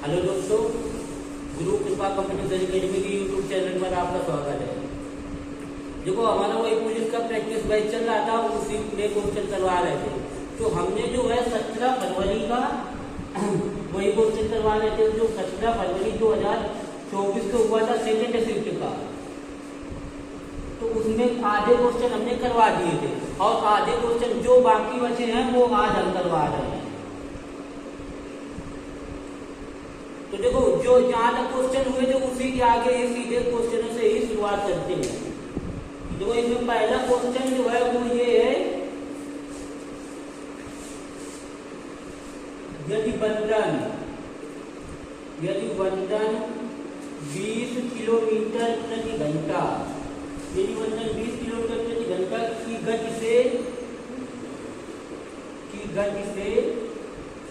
Hello दोस्तों, गुरु कृपा competition academy के यूट्यूब चैनल पर आपका स्वागत है। देखो, हमारा वही पुलिस का प्रैक्टिस बैच चल रहा था, उसी में क्वेश्चन करवा रहे थे। तो हमने जो है 17 फरवरी का वही क्वेश्चन करवा रहे थे, जो 17 फरवरी 2024 को हुआ था सेकेंड शिफ्ट का। तो उसमें आधे क्वेश्चन हमने करवा दिए थे और आधे क्वेश्चन जो बाकी बचे हैं वो आज हम करवा रहे हैं। तो देखो, जो जहां तक क्वेश्चन हुए थे उसी के आगे सीधे क्वेश्चनों से ही शुरुआत करते हैं। देखो, इसमें पहला क्वेश्चन जो है वो ये है, यदि वंदन 20 किलोमीटर प्रति घंटा, यदि वंदन 20 किलोमीटर प्रति घंटा की गति से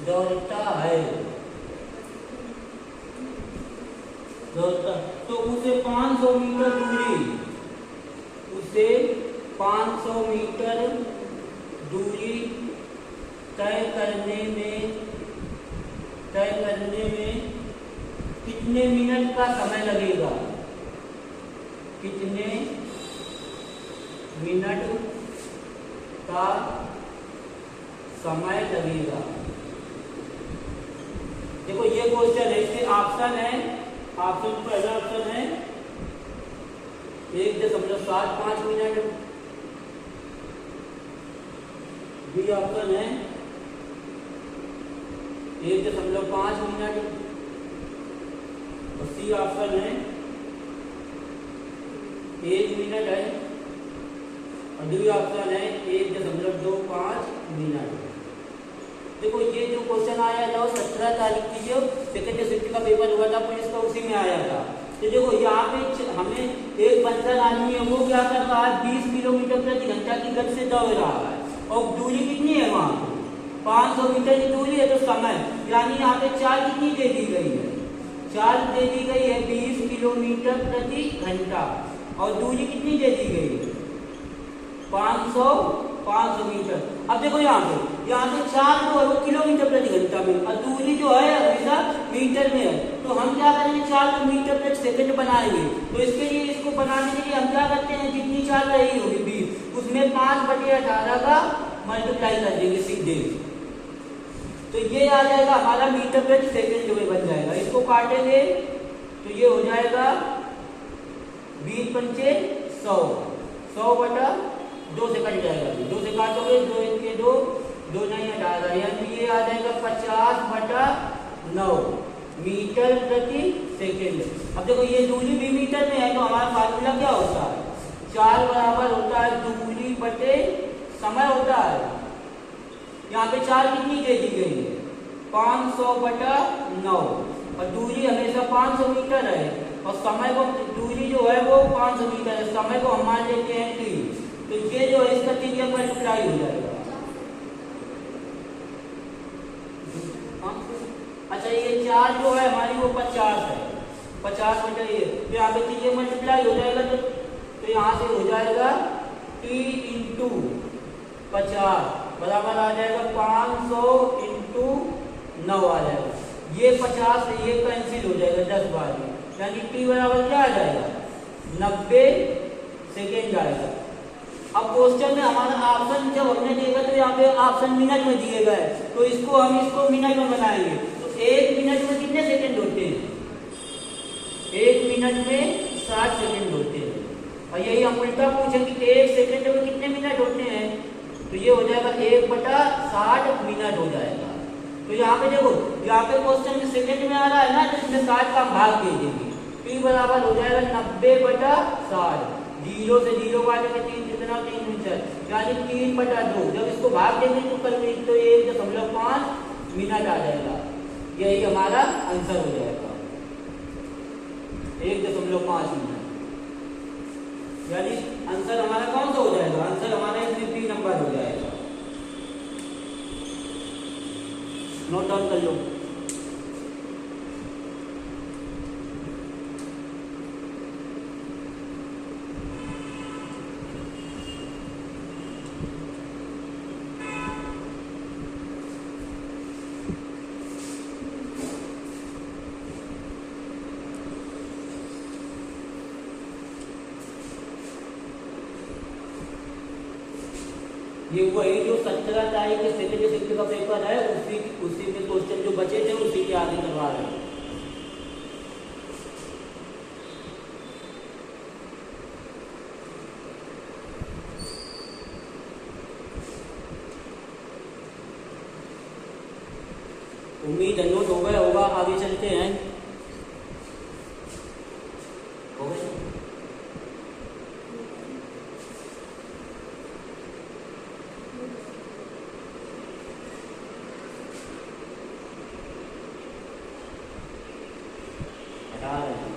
दौड़ता है, तो उसे 500 मीटर दूरी तय करने में कितने मिनट का समय लगेगा? कितने मिनट का समय लगेगा? देखो, ये क्वेश्चन है, इसके ऑप्शन है। पहला ऑप्शन है 1.75 मिनट, बी ऑप्शन है 1.5 मिनट और सी ऑप्शन है 1 मिनट है और डी ऑप्शन है 1.25 मिनट। देखो, ये जो क्वेश्चन आया था 17 तारीख की जो सेकेंड शिफ्ट का पेपर हुआ था पुलिस का, उसी में आया था। तो देखो, यहाँ पे हमें एक बंदर आदमी है, वो क्या कर रहा है, 20 किलोमीटर प्रति घंटा की गति से दौड़ रहा है और दूरी कितनी है वहां पे 500 मीटर की दूरी है। तो समय यानी यहाँ पे चाल कितनी दे दी गई है? चाल दे दी गई है 20 किलोमीटर प्रति घंटा और दूरी कितनी दे दी गई है? 500 मीटर। अब देखो, यहाँ पे चाल जो है वो किलोमीटर प्रति घंटा में और दूरी जो है हमेशा मीटर में है। तो हम क्या करेंगे, चाल को मीटर प्रति सेकंड बनाएंगे। तो इसके लिए, इसको बनाने के लिए हम क्या करते हैं, जितनी चाल रही होगी 20, उसमें 5/18 का मल्टीप्लाई कर देंगे सीधे। तो ये आ जाएगा हमारा मीटर प्रति सेकंड जो बन जाएगा। इसको काटेंगे तो ये हो जाएगा 20 पंचे 100/2 से कट जाएगा। 2 से काटोगे, 2 1 2, 2 नहीं 18, यानी ये आ जाएगा 50/9 मीटर प्रति सेकंड। अब देखो, ये दूरी भी मीटर में है, तो हमारा फार्मूला क्या होता है, चाल बराबर होता है दूरी बटे समय होता है। यहाँ पे चाल कितनी दे दी गई है 500/9 और दूरी हमेशा 500 मीटर है और समय को, दूरी जो है वो 500 मीटर है, समय को हम मान लेते हैं t। तो ये जो है इसका 3 मल्टीप्लाई हो जाएगा। अच्छा, ये चार जो है हमारी वो 50 है, 50 ये, तो यहाँ पे 3 मल्टीप्लाई हो जाएगा। तो यहाँ से हो जाएगा t × 50 बराबर आ जाएगा 500 × 9 आ जाएगा। ये 50 से ये कैंसिल हो जाएगा 10 बार में, यानी t बराबर क्या आ जाएगा 90 सेकेंड आएगा। अब क्वेश्चन में हमारा ऑप्शन जब हमने देखा तो यहाँ पे ऑप्शन मिनट में दिए गए, तो इसको मिनट में बनाएंगे। तो 1 मिनट में कितने सेकंड होते हैं? 1 मिनट में 60 सेकंड होते हैं। और यही हम उल्टा पूछें कि 1 सेकंड में कितने मिनट होते हैं, तो ये हो जाएगा 1/60 मिनट हो जाएगा। तो यहाँ पे देखो, यहाँ पे क्वेश्चन में सेकंड में आ रहा है ना, तो इसमें 60 का भाग दे देंगे। t बराबर हो जाएगा 90/60, 0 से 0 काटेंगे 3 जितना 3 मीटर, यानी 3/2। जब इसको भाग देंगे तो 1.5 मिनट आ जाएगा। यही हमारा आंसर हो जाएगा 1.5 मिनट, यानी आंसर हमारा कौन सा हो जाएगा? आंसर हमारा इसमें 3 नंबर हो जाएगा। नोट डाउन कर लो। ये वही जो 17 तारीख के सेकंड शिफ्ट का पेपर है, उसी में क्वेश्चन जो बचे थे उसी के आगे करवा रहे हैं। उम्मीद है नोट हो गया होगा। आगे चलते हैं। हो गए? हटा रहे हैं।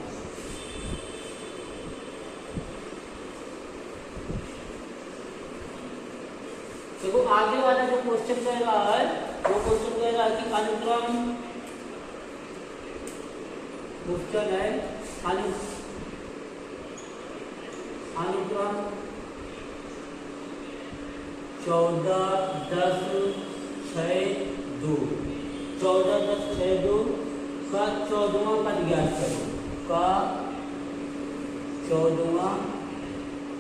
देखो आगे वाला जो क्वेश्चन कह रहा है वो क्वेश्चन कह रहा है कि अनुक्रम क्वेश्चन है अनुक्रम 14, 10, 6, 2 14, 10, 6, 2 का 14वां पद ज्ञात करो। का 14वां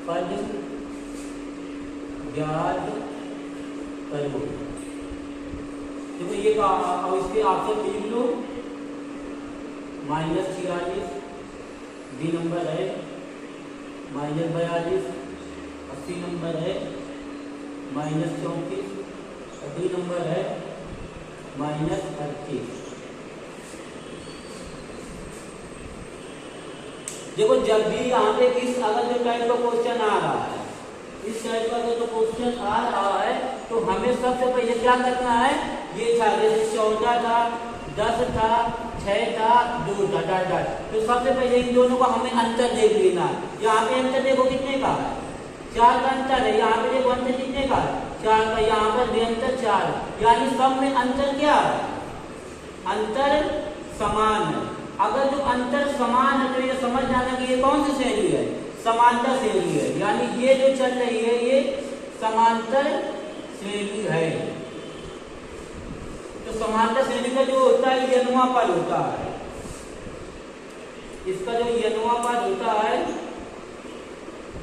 पद ज्ञात करो। देखो ये अब इसके ऑप्शन लिख लो। -46 बी नंबर है, -42 80 नंबर है, -34 डी नंबर है, -38। देखो जब भी यहाँ पे इस अगर जो टाइप का क्वेश्चन आ रहा है, इस टाइप का अगर तो क्वेश्चन आ रहा है तो हमें सबसे पहले क्या करना है, ये था जैसे 14 था, 10 था, 6 था, 2 था, डॉट डॉट, तो सबसे पहले इन दोनों का हमें अंतर देख लेना है। यहाँ पे अंतर देखो कितने का है, 4 का अंतर है। यहाँ पे देखो अंतर कितने का है, 4 का। यहाँ पर भी अंतर 4, यानी सब में अंतर क्या है, अंतर समान है। अगर जो अंतर समान है तो ये समझ जाना कि ये कौन सी श्रेणी है, समांतर श्रेणी है। यानी ये जो चल रही है ये समांतर श्रेणी है। तो समांतर श्रेणी का जो होता है यनुआ पद होता है, इसका जो यनुआ पद होता है,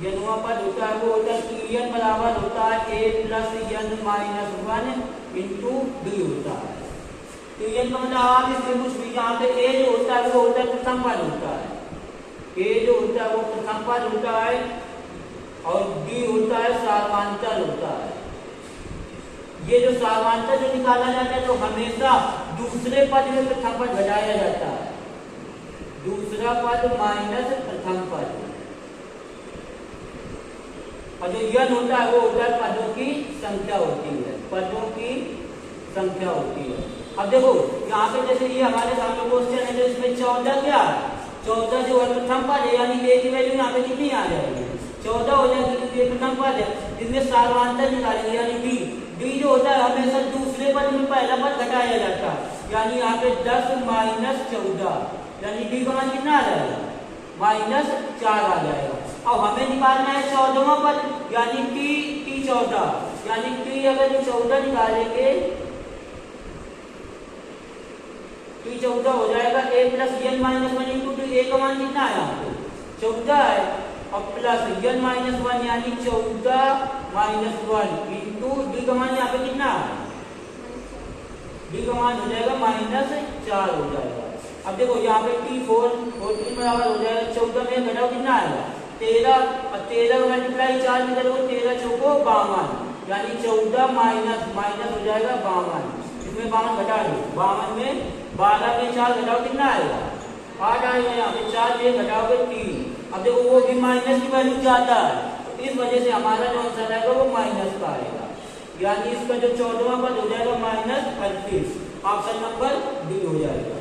यनुआ पद होता है वो होता है Tn बराबर होता है a + n - 1 × d होता है। तो ये का मतलब आप इसमें कुछ भी, यहाँ पे a जो होता है वो होता है प्रथम पद होता है, a जो होता है वो प्रथम पद होता है और d होता है सार्वधातुक होता है। ये जो सार्वधातुक जो निकाला जाता है तो हमेशा दूसरे पद में प्रथम पद घटाया जाता है, दूसरा पद माइनस प्रथम पद। और जो यन होता है वो होता है पदों की संख्या होती है, पदों की संख्या होती है। अब देखो यहाँ पे जैसे ये हमारे सामने क्वेश्चन है, तो इसमें 14 क्या है, 14 जो है प्रथम पद है, यानी a की वैल्यू यहाँ पे कितनी आ जाएगी, 14 हो जाएगी क्योंकि ये प्रथम पद है। इसमें सार्वधातुक निकालेंगे यानी d जो होता है हमेशा दूसरे पद में पहला पद घटाया जाता है, यानी यहाँ पे 10 - 14 यानी d का मान कितना आ जाएगा, -4 आ जाएगा। अब हमें निकालना है 14वां पद यानी t 14, यानी t अगर 14 निकालेंगे t 14 हो जाएगा a + n - 1 × d। a का मान कितना है यहाँ पे 14 है और प्लस n - 1 यानी 14 - 1 × d का मान यहाँ पे कितना है, d का मान हो जाएगा -4 हो जाएगा। अब देखो यहाँ पे t4 बराबर हो जाएगा 14 में घटाओ कितना आएगा 13, और 13 का मल्टीप्लाई 4 में करोगे 13 चौको 52, यानी 14 माइनस हो जाएगा 52। इसमें 52 घटा दो, 52 में 12 में 4 घटाओ कितना आएगा 8 आएगा। यहाँ पे 4 में घटाओगे 3। अब देखो वो भी माइनस की वैल्यू ज्यादा है, तो इस वजह से हमारा जो आंसर आएगा वो माइनस का आएगा, यानी इसका जो 14वां पद हो जाएगा -38। ऑप्शन नंबर डी हो जाएगा,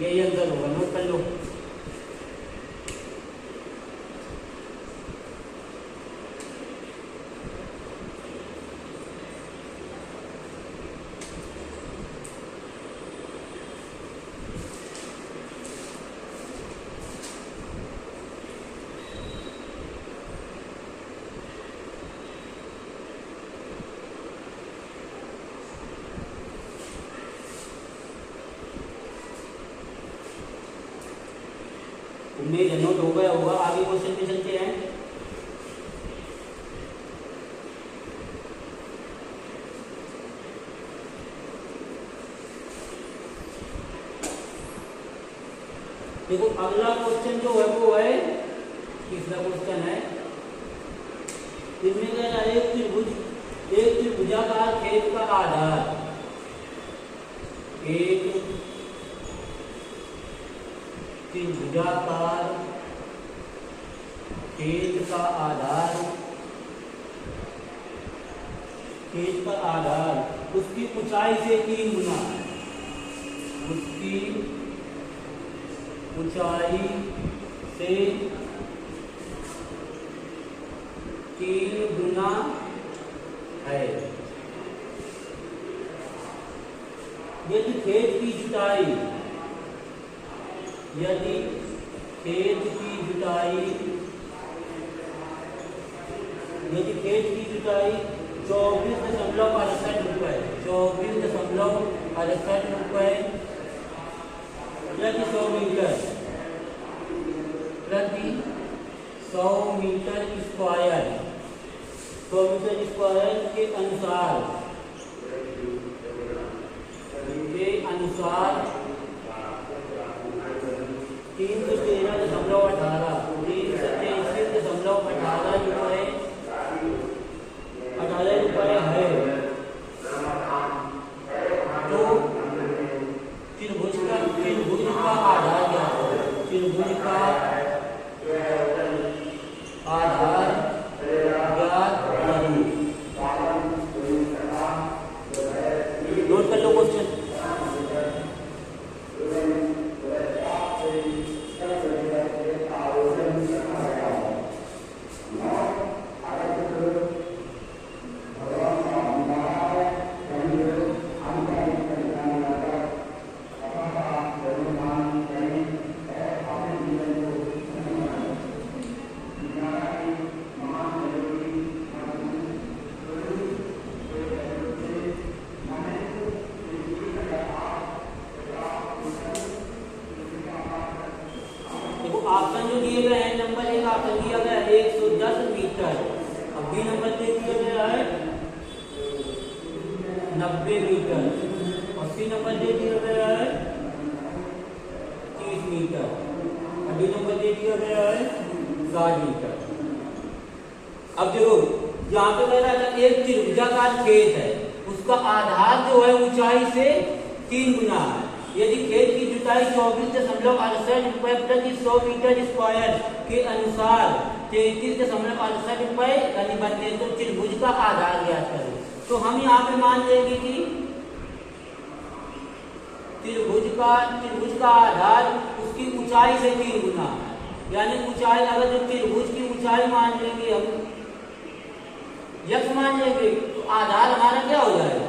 यही आंसर होगा। नोट कर लो। उम्मीद है नोट हो गया होगा। आगे क्वेश्चन पे चलते हैं। देखो अगला क्वेश्चन जो है वो है तीसरा क्वेश्चन है, इसमें क्या है एक त्रिभुजाकार खेत का आधार, एक त्रिभुजाकार खेत का आधार, खेत का आधार उसकी ऊंचाई से 3 गुना है, उसकी ऊंचाई से 3 गुना है। यदि खेत की जुताई, यदि खेत की जुताई, यदि खेत की जुताई 24.68 रुपए, 24.68 रुपए प्रति 100 मीटर, प्रति 100 मीटर स्क्वायर, 100 मीटर स्क्वायर के अनुसार, के अनुसार 313.18 रुपए, 18 रुपए है। तो त्रिभुज का आधार क्या है? त्रिभुज का आधार ज्ञात करो। नोट कर लो क्वेश्चन। ऑप्शन जो दिए गए हैं, नंबर 1 ऑप्शन दिया गया है 110 मीटर, अब बी नंबर दे दिया गया है 90 मीटर, और सी नंबर दे दिया गया है 30 मीटर, और डी नंबर दे दिया गया है 60 मीटर। अब देखो यहाँ पे कह रहा था एक त्रिभुजाकार खेत है, उसका आधार जो है ऊंचाई से 3 गुना है। यदि खेत की जुताई 24.68 रुपए प्रति 100 मीटर स्क्वायर के अनुसार 33.68 रुपए यानी बनते हैं, तो त्रिभुज का आधार ज्ञात करें। तो हम यहाँ पे मान लेंगे कि त्रिभुज का आधार उसकी ऊंचाई से 3 गुना है, यानी ऊंचाई अगर जो त्रिभुज की ऊंचाई मान लेंगे हम x मान लेंगे, तो आधार हमारा क्या हो जाएगा?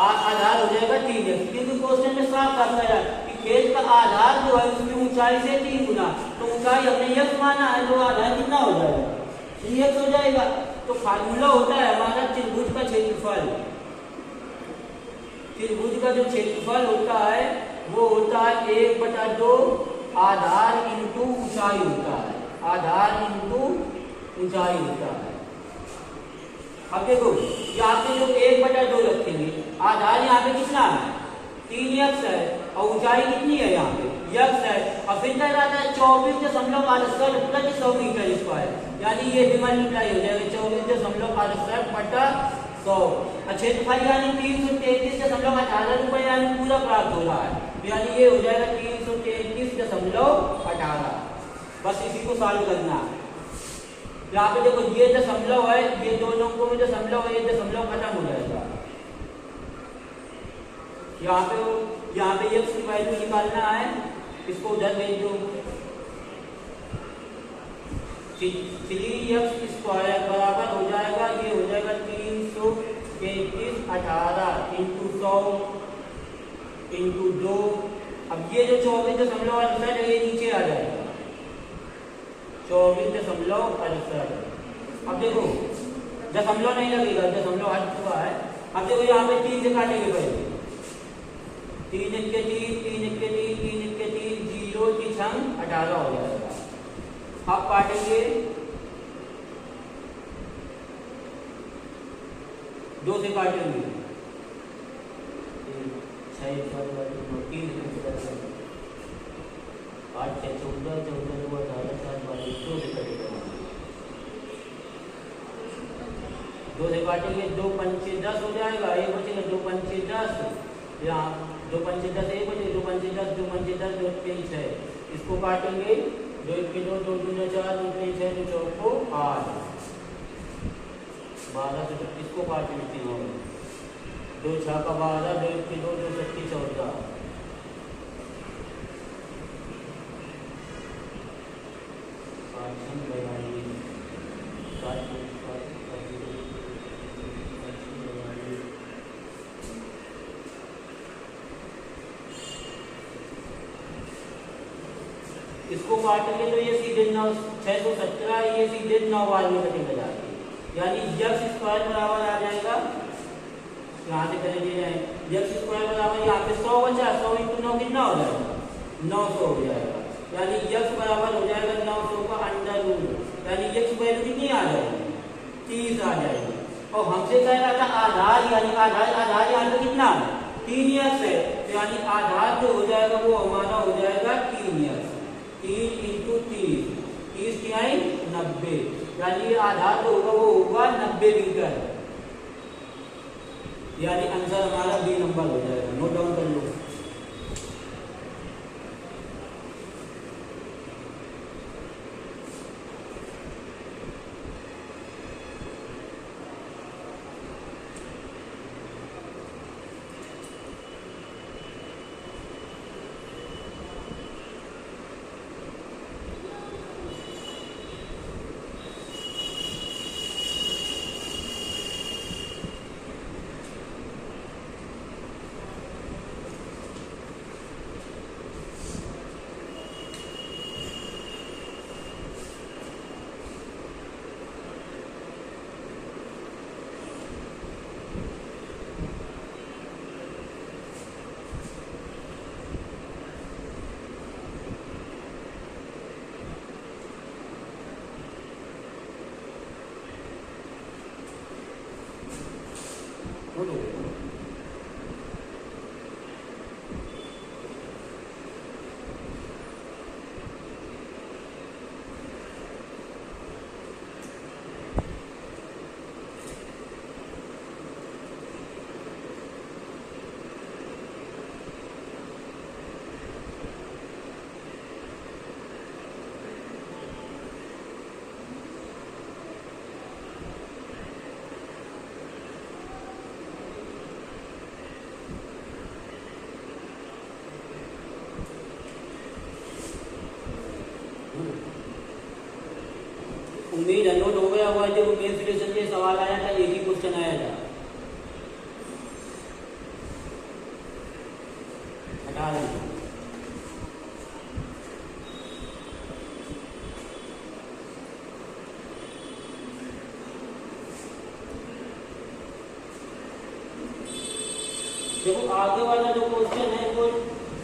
आधार हो जाएगा 3x, क्योंकि क्वेश्चन में साफ करता है कि खेत का आधार जो है उसकी ऊंचाई से 3 गुना, तो ऊंचाई हमने x माना है, तो आधार कितना हो जाएगा? 3x हो जाएगा। तो फार्मूला होता है हमारा त्रिभुज का क्षेत्रफल, त्रिभुज का जो क्षेत्रफल होता है वो होता है 1/2 आधार इंटू ऊंचाई होता है, आधार इंटू ऊंचाई होता है। अब देखो यहाँ पे जो 1/2 रखेंगे, आधार यहाँ पे कितना है? 3x है, और ऊंचाई कितनी है? यहाँ पे x है, और फिर कह रहा था 24.68 प्रति 100 मीटर स्क्वायर, यानी ये भी मल्टीप्लाई हो जाएगा 24.68 बटा 100। क्षेत्रफल यानी 333.18 रुपए यानी पूरा प्राप्त हो रहा है, यानी ये हो जाएगा 333.18। बस इसी को सॉल्व करना है। यहाँ पे देखो ये दशमलव है, ये दोनों को में दशमलव है, ये दशमलव खत्म हो जाएगा। यहाँ पे x की वैल्यू निकालना है, इसको उधर भेज दो। 3x स्क्वायर बराबर हो जाएगा, ये हो जाएगा 333.18 इंटू 100 इंटू 2। अब ये जो 24.68 है ये नीचे आ जाएगा 24.68। अब देखो दशमलव नहीं लगेगा, दशमलव हट चुका है। अब देखो यहाँ पे 3 से काटेंगे पहले, 3 के 3, 3 के 3, 3 के 3, 0 की 6 18 हो जाएगा। अब काटेंगे 2 से काटेंगे 3 8 6 14, 14 2 18, 7 22, 2 से कटेगा, 2 से काटेंगे, 2 पंचे 10 हो जाएगा, एक बचेगा, 2 पंचे 10, यहाँ 2 पंचे 10 एक बचेगा, 2 पंचे 10, 2 पंचे 10, 2 3 6, इसको काटेंगे, 2 1 2 2 2 4, 2 3 6, 2 4 को 8, 12 से 36 को काट लेते हैं, 2 6 का 12, 2 1 2 2 7 14, इसको काटेंगे तो ये सीधे 9 617, ये सीधे 9 बार में कटेगा जाके, यानी x स्क्वायर बराबर आ जाएगा, यहाँ से करेंगे x स्क्वायर बराबर, यहाँ पे 100 बचा, 100 × 9 कितना हो जाएगा, 900 हो जाएगा, यानी x बराबर हो जाएगा 900 का अंडर रूट, यानी x वैल्यू कितनी आ जाएगी, 30 आ जाएगी। और हमसे कह रहा था आधार, यानी आधार यहाँ पे कितना है, 3x है, तो यानी आधार जो हो जाएगा वो हमारा हो जाएगा 3x, 3 × 30, 30 तिहाई 90, यानी आधार जो होगा वो होगा 90 मीटर, यानी आंसर हमारा बी नंबर हो जाएगा, नोट डाउन कर लो। उम्मीद है नोट हो गया हुआ है। जब मेन सिलेक्शन में सवाल आया था, एक ही क्वेश्चन आया था, हटा दें। देखो आगे वाला जो क्वेश्चन है वो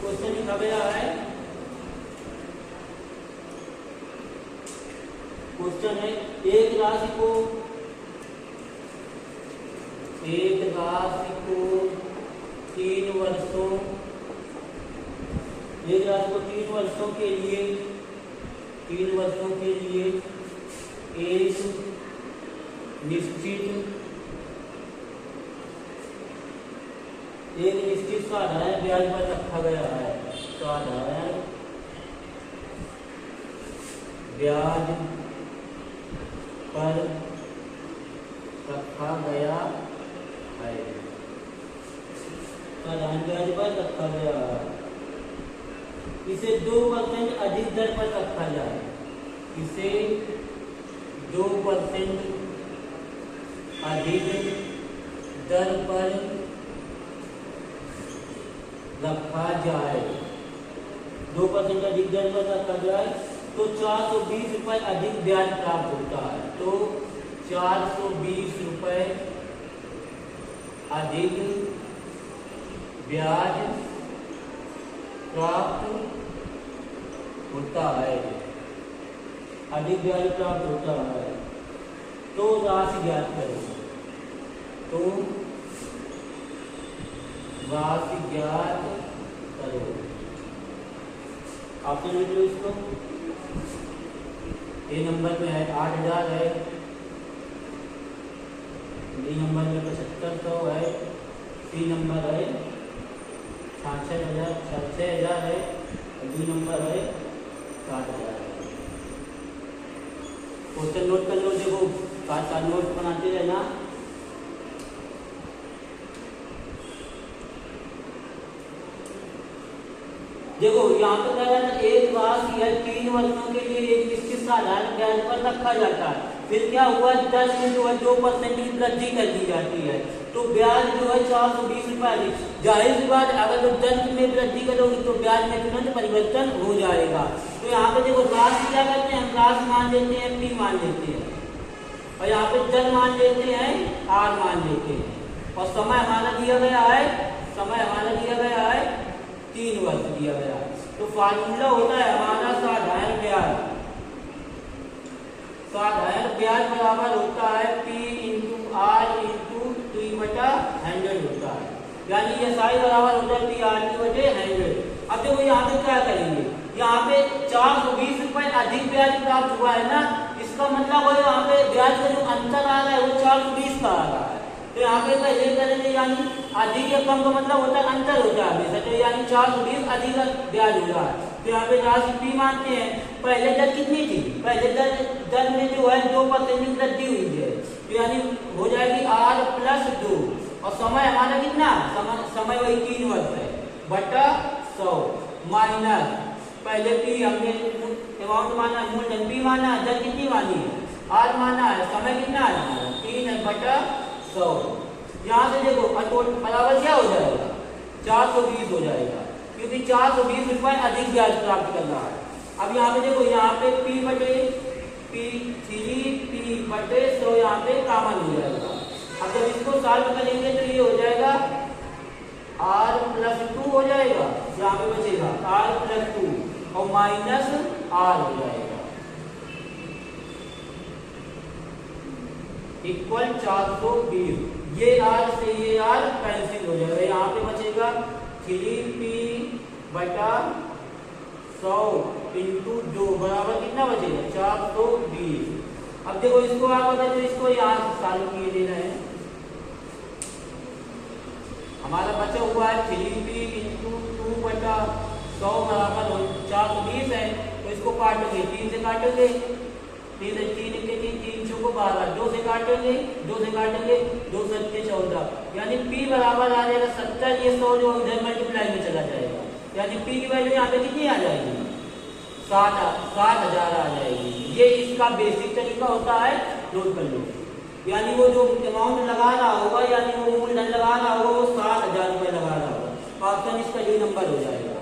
क्वेश्चन लिखा गया है, क्वेश्चन है एक राशि को 3 वर्षों, एक राशि को 3 वर्षों के लिए, 3 वर्षों के लिए एक निश्चित साधारण ब्याज पर रखा गया है, साधारण ब्याज पर रखा गया है, साधारण ब्याज पर रखा गया है। इसे 2% अधिक दर पर रखा जाए, इसे 2% अधिक दर पर रखा जाए, 2% अधिक दर पर रखा जाए तो 420 रुपये अधिक ब्याज प्राप्त होता है। तो 420 रुपये अधिक ब्याज प्राप्त होता है, अधिक ब्याज प्राप्त होता है। तो राशि ज्ञात करो, तो राशि ज्ञात करो। ऑप्शन लिख लो इसको। ए नंबर में है 8,000 है, बी नंबर में 7500 है, सी नंबर है 6,000 है, और डी नंबर है 7,000 है। क्वेश्चन नोट कर लो, देखो साथ साथ नोट बनाते रहना। देखो यहाँ पे कह रहा है एक राशि है 3 वर्षों के लिए एक निश्चित साधारण ब्याज पर रखा जाता है, फिर क्या हुआ 10 में जो है 2% की वृद्धि कर दी जाती है, तो ब्याज जो है 420 रुपये अधिक। जाहिर सी बात अगर तो 10 में वृद्धि करोगे तो ब्याज में तुरंत परिवर्तन हो जाएगा। तो यहाँ पे देखो राशि क्या करते हैं, हम राशि मान लेते हैं, पी मान लेते हैं, और यहाँ पे दर मान लेते हैं, आर मान लेते हैं, और समय हमारा दिया गया है 3 वर्ष दिया गया है। तो फार्मूला होता है हमारा साधारण ब्याज बराबर होता है P इंटू आर इंटू 3/100 होता है, यानी ये सारी बराबर होता है PR/100। अब देखो यहाँ पे क्या करेंगे, यहाँ पे 420 रुपये अधिक ब्याज प्राप्त हुआ है ना, इसका मतलब है यहाँ पे ब्याज का जो अंतर आ रहा है वो 420 का आ रहा है। तो यहाँ पे पहले करेंगे, यानी अधिक या कम का मतलब होता है अंतर होता है हमेशा, तो यानी 420 अधिक ब्याज हो रहा है। तो यहाँ पे राशि पी मानते हैं, पहले दर कितनी थी, पहले दर में जो है 2% की वृद्धि हुई है, तो यानी हो जाएगी R+2, और समय हमारा कितना, समय वही 3 वर्ष है, बटा 100 माइनस पहले पी हमने अमाउंट माना, मूलधन पी माना, दर कितनी मानी है, आर माना है, समय कितना है 3/100। यहाँ से देखो बराबर क्या हो जाएगा, 420 हो जाएगा, क्योंकि 420 रुपये अधिक ब्याज प्राप्त कर रहा है। अब यहाँ पे देखो, यहाँ पे P/100 यहाँ पे कॉमन हो जाएगा। अब जब इसको सॉल्व करेंगे तो ये हो जाएगा R+2 हो जाएगा, यहाँ पे बचेगा R+2 और माइनस R हो जाएगा, इक्वल 420। ये R से ये R कैंसिल हो जाएगा, यहाँ पे बचेगा 3P/100 इंटू 2 बराबर कितना बचेगा 420। अब देखो इसको आप अगर तो इसको यहाँ सॉल्व किए दे रहे हैं, हमारा बचा हुआ है 3P इंटू 2/100 बराबर 420 है, तो इसको काटोगे 3 से काटोगे, 3 के 3 चौको 12, 2 से काटेंगे 2 7 14, यानी P बराबर आ जाएगा 70। ये 100 जो इधर मल्टीप्लाई में चला जाएगा, यानी P की वैल्यू यहाँ पे कितनी आ जाएगी 60,000 आ जाएगी। ये इसका बेसिक तरीका होता है, नोट कर लो। यानी वो जो अमाउंट लगा रहा होगा, यानी वो मूलधन लगा रहा होगा, वो 60,000 रुपये लगा रहा होगा। ऑप्शन इसका ये नंबर हो जाएगा।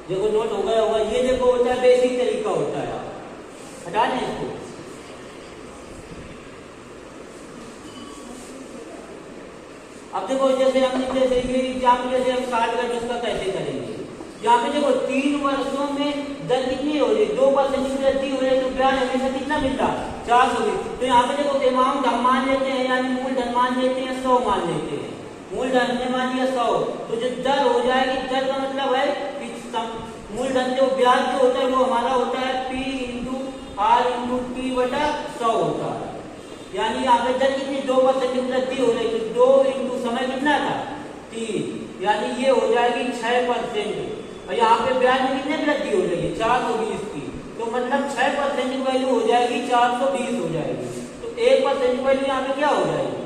देखो नोट हो गया होगा। ये देखो होता है बेसिक तरीका होता है, हटा दें इसको। अब देखो जैसे ये एग्जाम जैसे हम स्टार्ट करें उसका कैसे करेंगे। यहाँ पे देखो 3 वर्षों में दर कितनी हो रही है 2% की वृद्धि हो रही है, तो ब्याज हमेशा कितना मिल रहा है 420। तो यहाँ पे देखो अमाउंट हम मान लेते हैं, यानी मूलधन मान लेते हैं 100 मान लेते हैं, मूलधन ने मान लिया 100, तो जो दर हो जाएगी, दर का मतलब है मूलधन जो ब्याज जो होता है वो हमारा होता है P into are into P/100 होता है, यानी यहाँ पे दर कितनी 2% की वृद्धि हो रही है, तो 2 इंटू समय कितना था 3, यानी ये हो जाएगी 6%। और यहाँ पे ब्याज में कितनी वृद्धि हो रही है 420 की, तो मतलब 6% की वैल्यू हो जाएगी 420 हो जाएगी। तो 1% की वैल्यू यहाँ पे क्या हो जाएगी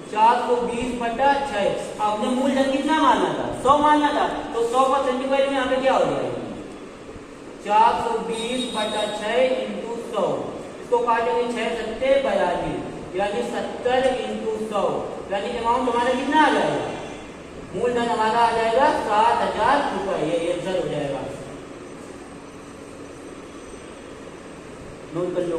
420/6। आपने मूलधन कितना माना था 100 माना था, तो 100% की वैल्यू यहाँ पे क्या हो जाएगी 420/6 इंटू 100। इसको काटेंगे 6 7 42, यानी 70 इंटू 100, यानी अमाउंट हमारा कितना आ जाएगा, मूलधन हमारा आ जाएगा 7,000 रुपये। ये आंसर हो जाएगा, नोट कर लो।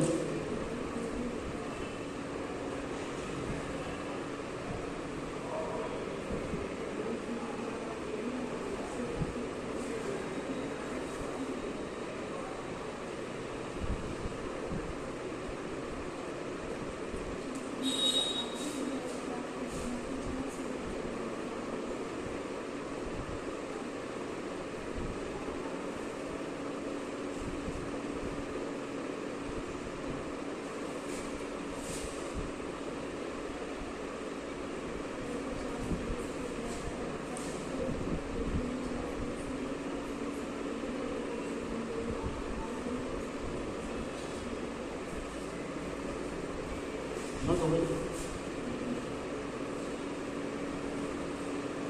नोट हो गई?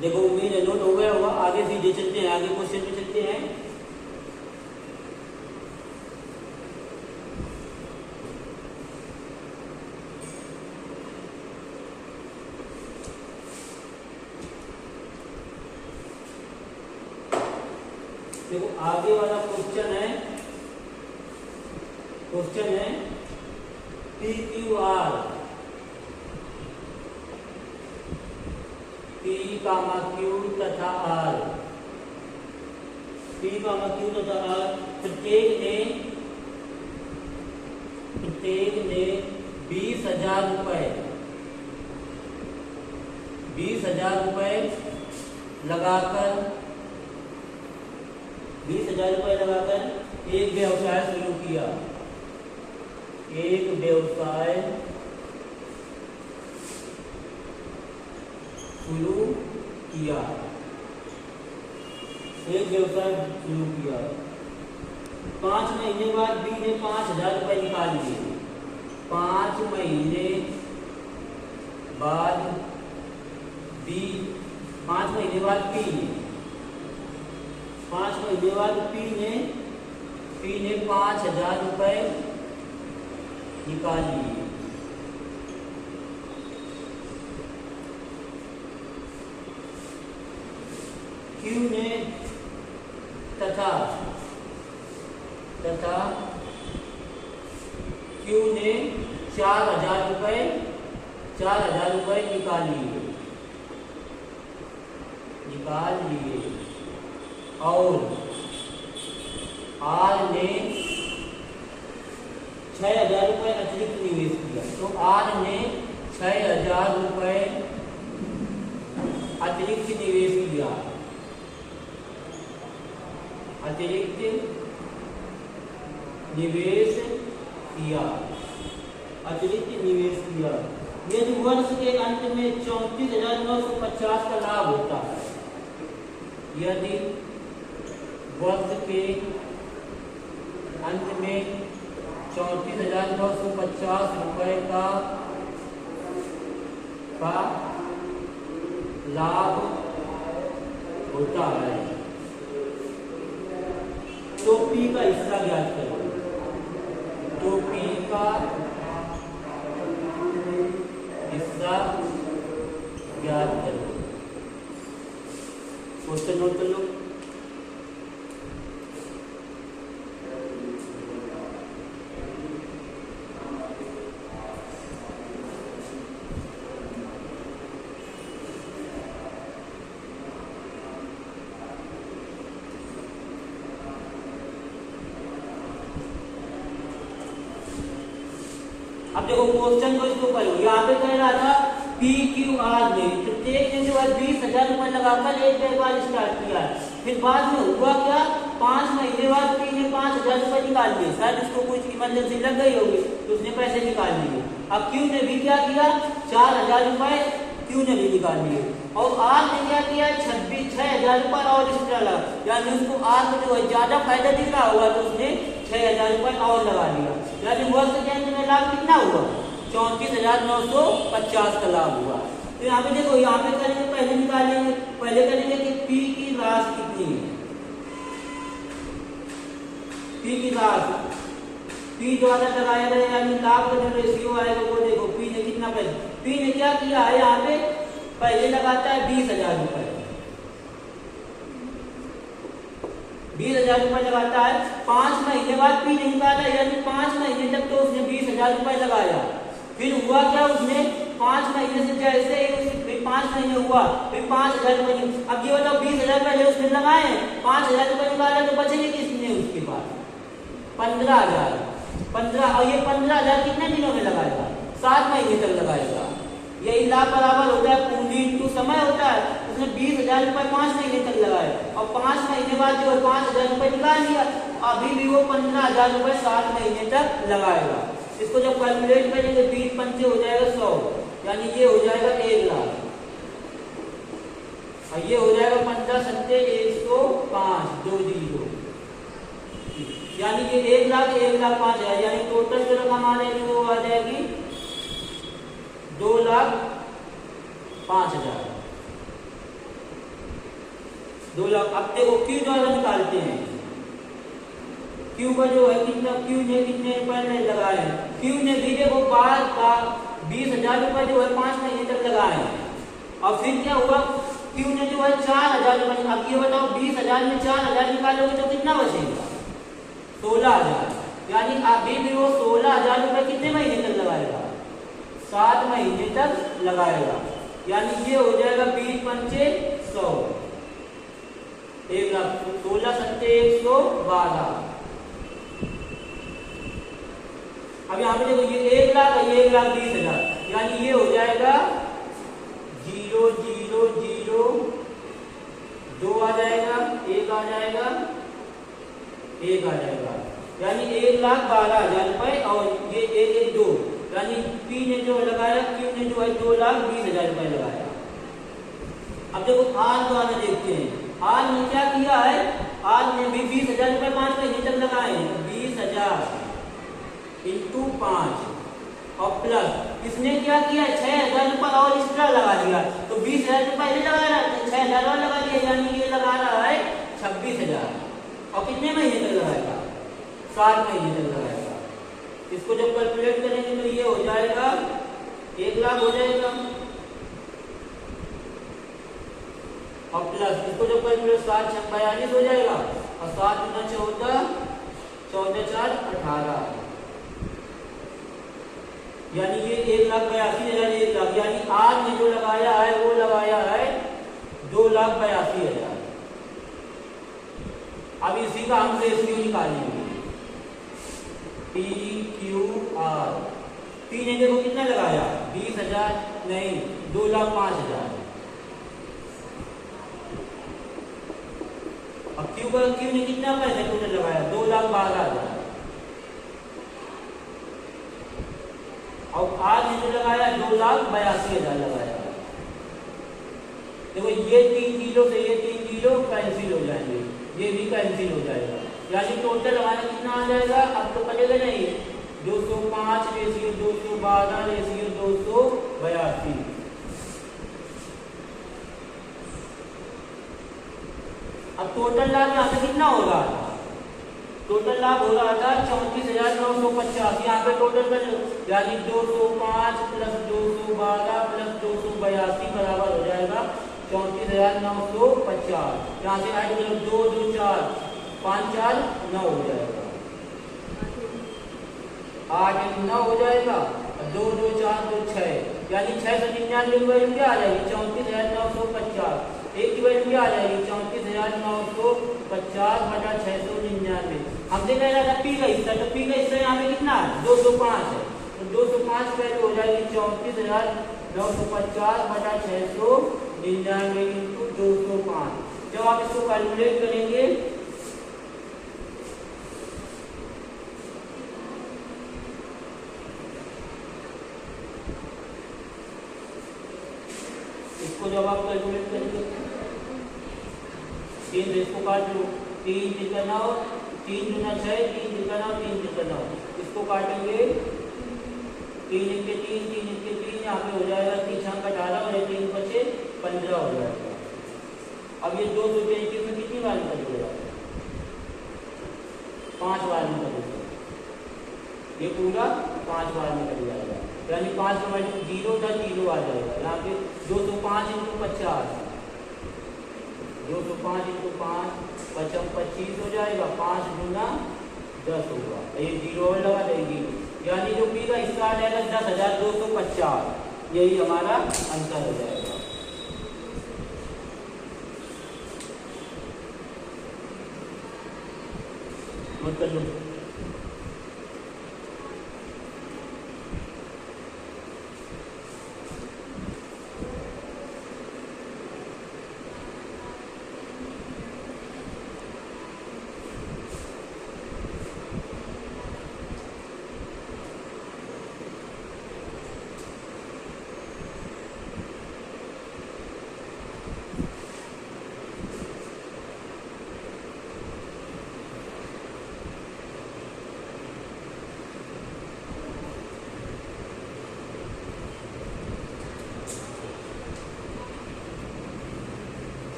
देखो उम्मीद है नोट हो गया होगा। आगे सीधे चलते हैं, आगे क्वेश्चन पे चलते हैं। देखो आगे वाला क्वेश्चन है पी क्यू आर, पी कामा क्यू तथा आर, पी कामा क्यू तथा आर प्रत्येक ने 20,000 रुपए 20,000 रुपए लगाकर 20,000 रुपए लगाकर एक व्यवसाय शुरू किया। एक व्यवसाय शुरू किया। 5 महीने बाद बी ने 5,000 रुपए निकाल लिए। 5 महीने बाद बी 5 महीने बाद पी ने 5 महीने बाद पी ने 5,000 रुपए निकाल लिए। क्यू ने तथा क्यू ने 4,000 रुपए निकाल लिए और आर ने 6,000 रुपए अतिरिक्त निवेश किया। तो आर ने 6,000 रुपए अतिरिक्त निवेश किया। यदि वर्ष के अंत में 34,950 का लाभ होता है, यदि वर्ष के अंत में 34,950 रुपए का लाभ होता है तो पी का हिस्सा ज्ञात करो। तो पी का हिस्सा ज्ञात करो। क्वेश्चन नोट कर लो। अब देखो क्वेश्चन को इसको करो। यहाँ पे कह रहा था पी क्यू आर ने प्रत्येक ने जो है 20,000 रुपए लगाकर एक व्यापार स्टार्ट किया। फिर बाद में हुआ क्या, 5 महीने बाद पी ने 5,000 रुपए निकाल लिए। शायद उसको कुछ इमरजेंसी लग गई होगी तो उसने पैसे निकाल लिए। अब क्यू ने भी क्या किया, 4,000 रुपए क्यू ने भी निकाल लिए और आर ने क्या किया, 6,000 रुपए और एक्स्ट्रा लगा। यानी उसको आर को जो है ज्यादा फायदा दिख रहा होगा तो उसने 6,000 रुपए और लगा लिया। यानी वर्ष के अंत में लाभ कितना हुआ, 34,950 का लाभ हुआ। तो यहाँ पे देखो, यहाँ पे करेंगे पहले निकालेंगे, पहले करेंगे कि पी की राशि कितनी है। पी की राशि पी द्वारा लगाया गया यानी लाभ का जो रेशियो आएगा वो देखो पी ने कितना पैसा, पी ने क्या किया है, यहाँ पे पहले लगाता है 20,000 रुपए, 20,000 रुपए लगाता है। 5 महीने बाद पी ने निकाला यानी 5 महीने तक तो उसने 20,000 रुपए लगाया। फिर हुआ क्या, उसने 5 महीने से जैसे फिर 5 महीने हुआ फिर 5,000 रुपए। अब ये बताओ 20,000 पहले उसने लगाए, 5,000 रुपए निकाला तो बचेंगे किसने उसके पास 15,000। और ये 15,000 कितने दिनों में लगाएगा, 7 महीने तक लगाएगा। यही लाभ बराबर होता है पूंजी इंटू समय होता है। उसने 20,000 रुपए 5 महीने तक लगाए और 5 महीने बाद जो 5,000 रुपए निकाल लिया, अभी भी वो 15,000 रुपए 7 महीने तक लगाएगा। इसको जब कैलकुलेट करेंगे 20 पंचे हो जाएगा 100, यानी ये हो जाएगा 1 लाख और ये हो जाएगा 15 सत्ते 105 2 0, यानी कि 1 लाख 1,05,000 यानी टोटल जो रकम आ जाएगी वो आ जाएगी 2,05,000। 2,00,000। अब देखो क्यू द्वारा निकालते हैं। क्यू का जो है कितना, क्यू ने कितने रुपए लगाए हैं, क्यू ने भी देखो 20,000 रुपए जो है 5 महीने तक लगाए हैं। और फिर क्या हुआ, क्यू ने जो है 4,000 रुपए। अब ये बताओ 20,000 में 4,000 निकालोगे तो कितना बचेगा, 16,000। यानी अभी भी वो 16,000 रुपए कितने महीने तक लगाएगा, 7 महीने तक लगाएगा। यानी ये हो जाएगा 20 पंचे 100, 1,00,000। 16 सत्ते 112। अब यहाँ पे देखो ये 1,00,000 है, ये 1,20,000। यानी ये हो जाएगा 0 0 0 2 आ जाएगा, 1 आ जाएगा, 1 आ जाएगा। यानी 1,12,000 रुपए। और ये 1 1 2, यानी पी ने जो लगाया, क्यू ने जो है 2,20,000 रुपए लगाया। अब देखो आर द्वारा देखते हैं। आर ने क्या किया है, आर ने भी 20,000 रुपए 5 महीने तक लगाए हैं। 20,000 इंटू 5 और प्लस इसने क्या किया, 6,000 रुपए और एक्स्ट्रा लगा दिया। तो 20,000 रुपए पहले लगा रहा है, 6,000 और लगा दिया। यानी ये लगा रहा है 26,000। और कितने महीने तक लगाएगा, 7 महीने तक लगाएगा। इसको जब कैलकुलेट करेंगे तो ये हो जाएगा 1,00,000 हो जाएगा। और प्लस इसको जब कैलकुलेट 7 6 42 हो जाएगा। और 7 गुना 14, 14 4 18। यानी ये 1,82,000, 1,00,000। यानी आज ने जो लगाया है वो लगाया है 2,82,000। अब इसी का हम रेशियो निकालेंगे, पी क्यू आर। पी ने देखो कितना लगाया, 20,000 नहीं 2,05,000। अब क्यू ने कितना पैसे टोटल लगाया, 2,12,000। और आज ने जो लगाया 2,82,000 लगाया। देखो ये 3 जीरो से ये 3 जीरो कैंसिल हो जाएंगे, ये भी कैंसिल हो जाएगा। यानी टोटल हमारा कितना आ जाएगा, अब तो पड़ेगा नहीं, 205 रेशियो 212 रेशियो 282। अब टोटल लाभ यहाँ पे कितना होगा, टोटल लाभ हो रहा था 34,950। यहाँ पे टोटल कर, यानी 205 प्लस 212 प्लस 282 बराबर हो जाएगा 34,950। यहाँ से ऐड करो 2 2 4 5 4 9 हो जाएगा, 8 1 9 हो जाएगा। 2 2 4 2 6, यानी 699 की वैल्यू क्या आ जाएगी, 34,950। एक की वैल्यू क्या आ जाएगी, 34,950 बटा 699। हमने कह रहा था पी का हिस्सा, तो पी का हिस्सा यहाँ पे कितना है, 205 है। तो 205 की वैल्यू हो जाएगी 34,950 बटा 699 इंटू 205। जब आप इसको कैलकुलेट करेंगे इसको, जब आप कैलकुलेट करेंगे 3 से इसको काट लो, 3 3 9, 3 दूना 6, 3 3 9, 3 3 9। इसको काटेंगे 3 1 के 3, 3 1 के 3, यहाँ पे हो जाएगा 3 6 18 और 3 बचे 15 हो जाएगा। अब ये 233 में कितनी बार निकलेगा, 5 बार निकलेगा। ये पूरा 5 बार निकल जाएगा। यानी 5 का वैल्यू 0 था, 0 आ जाएगा। यहाँ पे 205 इंटू 50, 205 इंटू 5 25 हो जाएगा। 5 गुना 10 होगा, ये 0 और लगा देगी। यानी जो पी का हिस्सा आ जाएगा 10,250। यही हमारा आंसर हो जाएगा। नोट कर लो।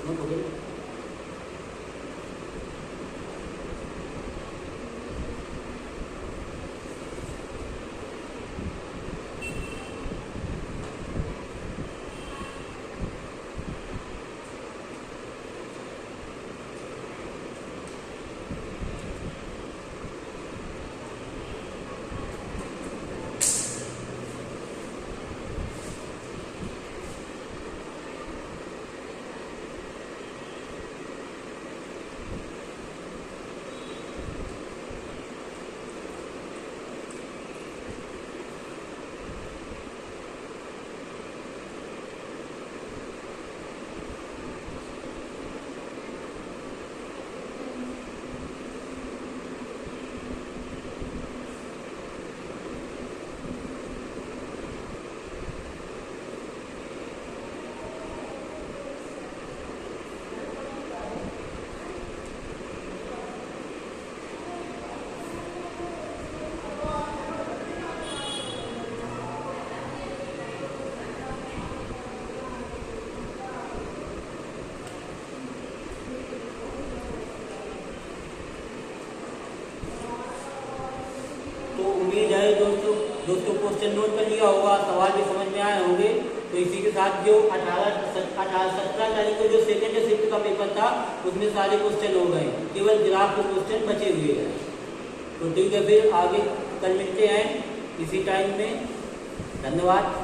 नोट हो गई। तो उम्मीद है दोस्तों क्वेश्चन नोट कर लिया होगा, सवाल भी समझ में आए होंगे। तो इसी के साथ जो 17 तारीख को जो सेकेंड शिफ्ट का पेपर था उसमें सारे क्वेश्चन हो गए, केवल ग्राफ के क्वेश्चन बचे हुए हैं। तो ठीक है, फिर आगे कल मिलते हैं इसी टाइम में। धन्यवाद।